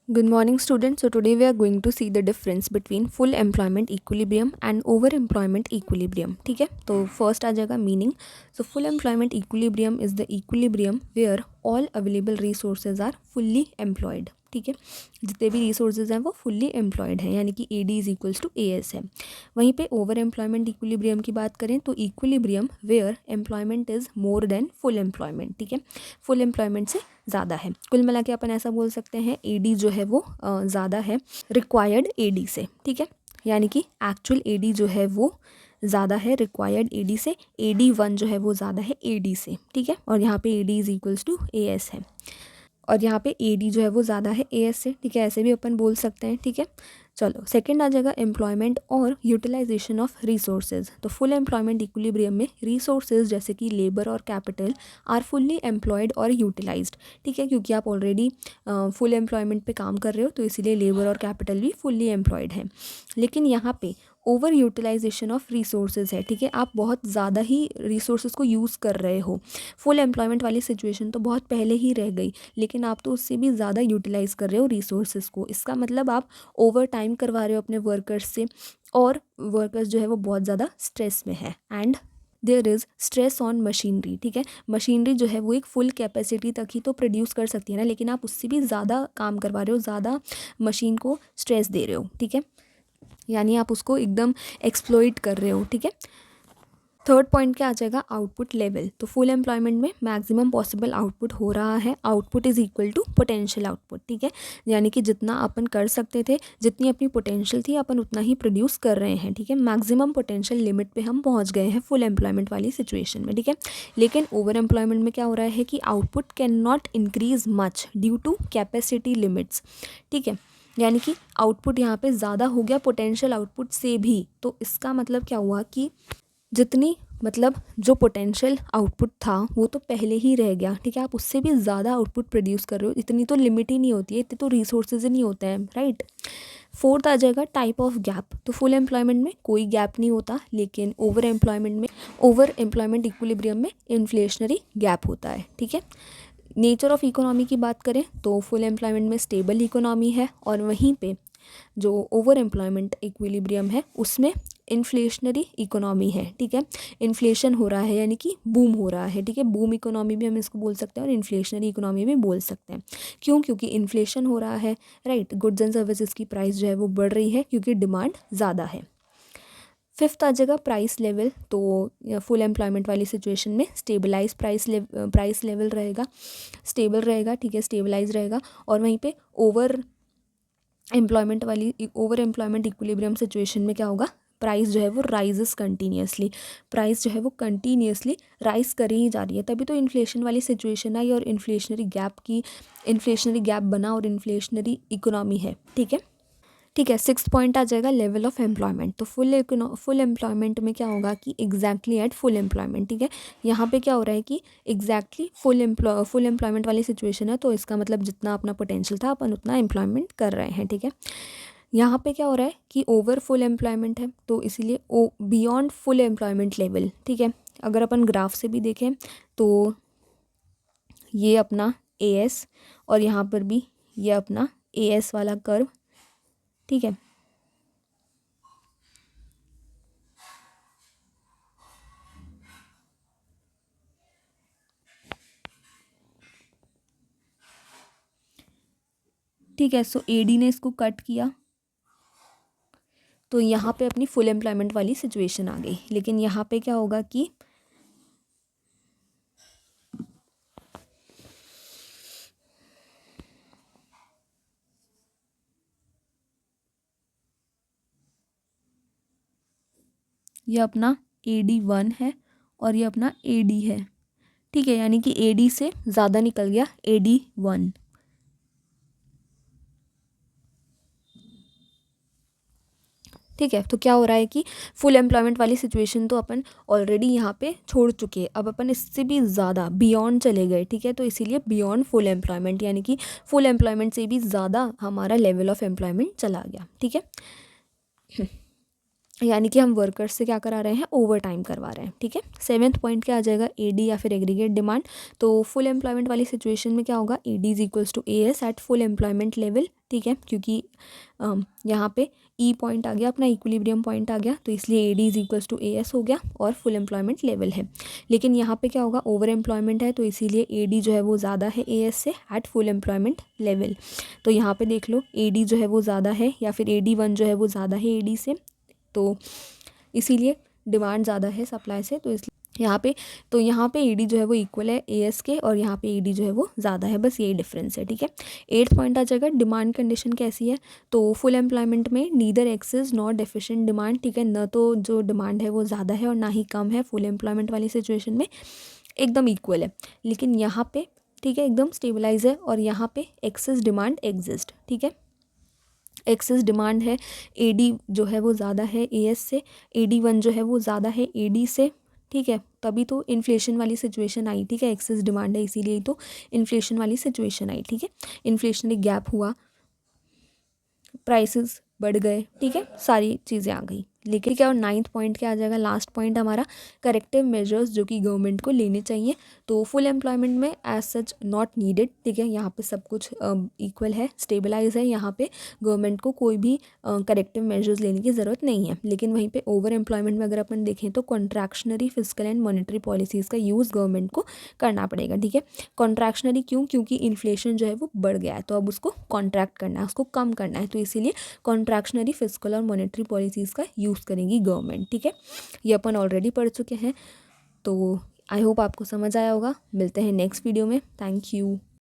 Good morning, students. So today we are going to see the difference between full employment equilibrium and over employment equilibrium. ठीक है, तो first आ जाएगा meaning. So full employment equilibrium is the equilibrium where all available resources are fully employed. ठीक है, जितने भी resources हैं वो फुल्ली एम्प्लॉयड हैं, यानी कि A D is equals to A S है. वहीं पे ओवर एम्प्लॉयमेंट इक्विलिब्रियम की बात करें तो equilibrium where employment is more than full employment. ठीक है, फुल एम्प्लॉयमेंट से ज़्यादा है. कुल मिला के अपन ऐसा बोल सकते हैं ए डी जो है वो ज़्यादा है रिक्वायर्ड ए डी से. ठीक है, यानी कि एक्चुअल ए डी जो है वो ज़्यादा है रिक्वायर्ड ए डी से. ए डी वन जो है वो ज़्यादा है ए डी से. ठीक है, और यहाँ पे A D is equals to A S है, और यहाँ पे ए डी जो है वो ज़्यादा है ए एस से. ठीक है, ऐसे भी अपन बोल सकते हैं. ठीक है, चलो सेकंड आ जाएगा एम्प्लॉयमेंट और यूटिलाइजेशन ऑफ रिसोर्सेज. तो फुल एम्प्लॉयमेंट इक्विलिब्रियम में रिसोर्सेज जैसे कि लेबर और कैपिटल आर फुल्ली एम्प्लॉयड और यूटिलाइज्ड. ठीक है, क्योंकि आप ऑलरेडी फुल एम्प्लॉयमेंट पे काम कर रहे हो तो इसीलिए लेबर और कैपिटल भी फुल्ली एम्प्लॉयड है. लेकिन यहाँ पे ओवर यूटिलाइजेशन ऑफ रिसोर्सेज है. ठीक है, आप बहुत ज़्यादा ही रिसोर्सेज को यूज़ कर रहे हो. फुल एम्प्लॉयमेंट वाली सिचुएशन तो बहुत पहले ही रह गई, लेकिन आप तो उससे भी ज़्यादा यूटिलाइज़ कर रहे हो रिसोर्सेज को. इसका मतलब आप ओवर टाइम करवा रहे हो अपने वर्कर्स से, और वर्कर्स जो है वो बहुत ज़्यादा स्ट्रेस में है. And there is stress on machinery. ठीक है, मशीनरी जो है वो एक फुल कैपेसिटी तक ही तो प्रोड्यूस कर सकती है ना, लेकिन आप उससे भी ज़्यादा काम करवा रहे हो, ज़्यादा मशीन को स्ट्रेस दे रहे हो. ठीक है, यानी आप उसको एकदम एक्सप्लॉइट कर रहे हो. ठीक है, थर्ड पॉइंट क्या आ जाएगा, आउटपुट लेवल. तो फुल एम्प्लॉयमेंट में मैक्सिमम पॉसिबल आउटपुट हो रहा है. Output is equal to potential output. ठीक है, यानी कि जितना अपन कर सकते थे, जितनी अपनी पोटेंशियल थी, अपन उतना ही प्रोड्यूस कर रहे हैं. ठीक है, मैक्सिमम पोटेंशियल लिमिट पे हम पहुंच गए हैं फुल एम्प्लॉयमेंट वाली सिचुएशन में. ठीक है, लेकिन ओवर एम्प्लॉयमेंट में क्या हो रहा है कि output can not increase much due to capacity limits. ठीक है, यानी कि आउटपुट यहाँ पे ज़्यादा हो गया पोटेंशियल आउटपुट से भी. तो इसका मतलब क्या हुआ कि जितनी मतलब जो पोटेंशियल आउटपुट था वो तो पहले ही रह गया. ठीक है, आप उससे भी ज़्यादा आउटपुट प्रोड्यूस कर रहे हो. इतनी तो लिमिट ही नहीं होती है, इतने तो रिसोर्सेज ही नहीं होते हैं. राइट. फोर्थ आ जाएगा टाइप ऑफ गैप. तो फुल एम्प्लॉयमेंट में कोई गैप नहीं होता, लेकिन ओवर एम्प्लॉयमेंट इक्विलिब्रियम में इन्फ्लेशनरी गैप होता है. ठीक है, नेचर ऑफ इकोनॉमी की बात करें तो फुल एम्प्लॉयमेंट में स्टेबल इकोनॉमी है, और वहीं पे जो ओवर एम्प्लॉयमेंट इक्विलिब्रियम है उसमें इन्फ्लेशनरी इकोनॉमी है. ठीक है, इन्फ्लेशन हो रहा है, यानी कि बूम हो रहा है. ठीक है, बूम इकोनॉमी भी हम इसको बोल सकते हैं और इन्फ्लेशनरी इकोनॉमी भी बोल सकते हैं. क्यों? क्योंकि इन्फ्लेशन हो रहा है. राइट, गुड्स एंड सर्विसेज की प्राइस जो है वो बढ़ रही है क्योंकि डिमांड ज़्यादा है. फिफ्थ आ जाएगा प्राइस लेवल. तो फुल एम्प्लॉयमेंट वाली सिचुएशन में स्टेबलाइज प्राइस लेवल रहेगा, स्टेबल रहेगा. ठीक है, स्टेबलाइज रहेगा. और वहीं पे ओवर एम्प्लॉयमेंट इक्विलिब्रियम सिचुएशन में क्या होगा, प्राइस जो है वो राइजेस कंटिन्यूसली. प्राइस जो है वो कंटिन्यूसली राइज कर ही जा रही है. तभी तो इन्फ्लेशन वाली सिचुएशन आई और इन्फ्लेशनरी गैप बना और इन्फ्लेशनरी इकोनॉमी है. ठीक है. ठीक है, सिक्स पॉइंट आ जाएगा लेवल ऑफ एम्प्लॉयमेंट. तो फुल एम्प्लॉयमेंट में क्या होगा कि एग्जैक्टली एट फुल एम्प्लॉयमेंट. ठीक है, यहाँ पे क्या हो रहा है कि एग्जैक्टली फुल एम्प्लॉयमेंट वाली सिचुएशन है, तो इसका मतलब जितना अपना पोटेंशियल था अपन उतना एम्प्लॉयमेंट कर रहे हैं. ठीक है, यहाँ पे क्या हो रहा है कि ओवर फुल एम्प्लॉयमेंट है, तो इसीलिए बियॉन्ड फुल एम्प्लॉयमेंट लेवल. ठीक है, अगर अपन ग्राफ से भी देखें तो ये अपना ए एस, और यहाँ पर भी ये अपना ए एस वाला कर्व. ठीक है, ठीक है. सो एडी ने इसको कट किया, तो यहाँ पे अपनी फुल एम्प्लॉयमेंट वाली सिचुएशन आ गई. लेकिन यहाँ पे क्या होगा कि ये अपना एडी वन है और ये अपना एडी है. ठीक है, यानी कि एडी से ज़्यादा निकल गया एडी वन. ठीक है, तो क्या हो रहा है कि फुल एम्प्लॉयमेंट वाली सिचुएशन तो अपन ऑलरेडी यहाँ पे छोड़ चुके हैं, अब अपन इससे भी ज़्यादा बियॉन्ड चले गए. ठीक है, तो इसीलिए बियॉन्ड फुल एम्प्लॉयमेंट, यानी कि फुल एम्प्लॉयमेंट से भी ज़्यादा हमारा लेवल ऑफ एम्प्लॉयमेंट चला गया. ठीक है, यानी कि हम वर्कर्स से क्या करा रहे हैं, ओवर टाइम करवा रहे हैं, ठीक है। 7th पॉइंट क्या आ जाएगा, एडी या फिर एग्रीगेट डिमांड। तो फुल एम्प्लॉयमेंट वाली सिचुएशन में क्या होगा, AD is equals to AS at full employment level, ठीक है, क्योंकि यहाँ पे ई पॉइंट आ गया अपना, इक्विलिब्रियम पॉइंट आ गया, तो इसलिए AD is equals to AS हो गया और फुल एम्प्लॉयमेंट लेवल है। लेकिन यहाँ पे क्या होगा, ओवर एम्प्लॉयमेंट है, तो इसीलिए एडी जो है वो ज़्यादा है एएस से एट फुल एम्प्लॉयमेंट लेवल। तो यहाँ पे देख लो, एडी जो है वो ज़्यादा है या फिर एडी 1 जो है वो ज़्यादा है एडी से, तो इसीलिए डिमांड ज़्यादा है सप्लाई से, तो इसलिए यहाँ पे ईडी जो है वो इक्वल है एएस के, और यहाँ पे ईडी जो है वो ज़्यादा है, बस यही डिफरेंस है, ठीक है। 8th पॉइंट आ जाएगा, डिमांड कंडीशन कैसी है, तो फुल एम्प्लॉयमेंट में neither excess nor deficient demand, ठीक है, न तो जो डिमांड है वो ज़्यादा है और ना ही कम है, फुल एम्प्लॉयमेंट वाली सिचुएशन में एकदम इक्वल है। लेकिन यहाँ पे, ठीक है, एकदम स्टेबलाइज है, और यहाँ पे एक्सेस डिमांड एग्जिस्ट, ठीक है, एक्सेस डिमांड है, एडी जो है वो ज़्यादा है एएस से, एडी 1 जो है वो ज़्यादा है एडी से, ठीक है, तभी तो इन्फ्लेशन वाली सिचुएशन आई, ठीक है, एक्सेस डिमांड है इसीलिए तो इन्फ्लेशन वाली सिचुएशन आई, ठीक है, इन्फ्लेशनरी गैप हुआ, प्राइसेस बढ़ गए, ठीक है, सारी चीज़ें आ गई। लेकिन क्या, और 9th पॉइंट क्या आ जाएगा, लास्ट पॉइंट हमारा, करेक्टिव मेजर्स जो कि गवर्नमेंट को लेने चाहिए। तो फुल एम्प्लॉयमेंट में एज सच नॉट नीडेड, ठीक है, यहाँ पे सब कुछ इक्वल है, स्टेबलाइज है, यहाँ पे गवर्नमेंट को कोई भी करेक्टिव मेजर्स लेने की ज़रूरत नहीं है। लेकिन वहीं पे ओवर एम्प्लॉयमेंट में अगर अपन देखें तो contractionary physical and monetary policies का यूज़ गवर्नमेंट को करना पड़ेगा, ठीक है। कॉन्ट्रैक्शनरी क्यों, क्योंकि इन्फ्लेशन जो है वो बढ़ गया है, तो अब उसको कॉन्ट्रैक्ट करना है, उसको कम करना है, तो इसीलिए कॉन्ट्रैक्शनरी फिजिकल और मॉनेटरी पॉलिसीज़ का यूज़ करेंगी गवर्नमेंट, ठीक है। ये अपन ऑलरेडी पढ़ चुके हैं, तो आई होप आपको समझ आया होगा। मिलते हैं नेक्स्ट वीडियो में, थैंक यू।